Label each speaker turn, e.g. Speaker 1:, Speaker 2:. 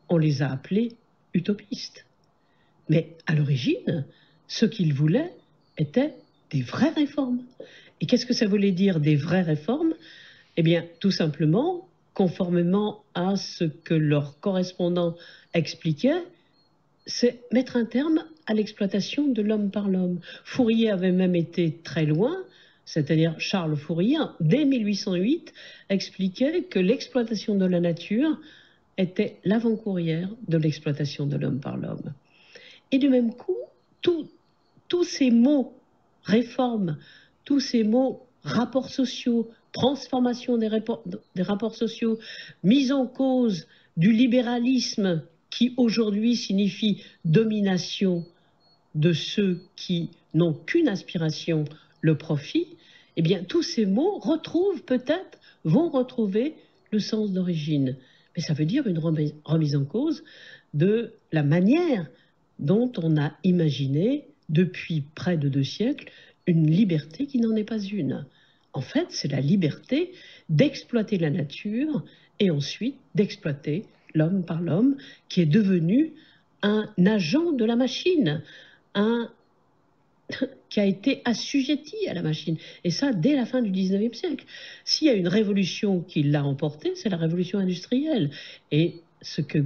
Speaker 1: on les a appelés utopistes. Mais à l'origine, ce qu'ils voulaient étaient des vraies réformes. Et qu'est-ce que ça voulait dire, des vraies réformes? Eh bien, tout simplement, conformément à ce que leurs correspondants expliquaient, c'est mettre un terme à l'exploitation de l'homme par l'homme. Fourier avait même été très loin, c'est-à-dire Charles Fourier, dès 1808, expliquait que l'exploitation de la nature était l'avant-courrière de l'exploitation de l'homme par l'homme. Et du même coup, tous ces mots réforme, tous ces mots rapports sociaux, transformation des rapports sociaux, mise en cause du libéralisme qui aujourd'hui signifie domination de ceux qui n'ont qu'une aspiration, le profit, eh bien tous ces mots retrouvent peut-être, vont retrouver le sens d'origine. Mais ça veut dire une remise en cause de la manière dont on a imaginé depuis près de 2 siècles une liberté qui n'en est pas une. En fait, c'est la liberté d'exploiter la nature et ensuite d'exploiter l'homme par l'homme qui est devenu un agent de la machine, qui a été assujetti à la machine. Et ça, dès la fin du 19e siècle. S'il y a une révolution qui l'a emporté, c'est la révolution industrielle. Et ce que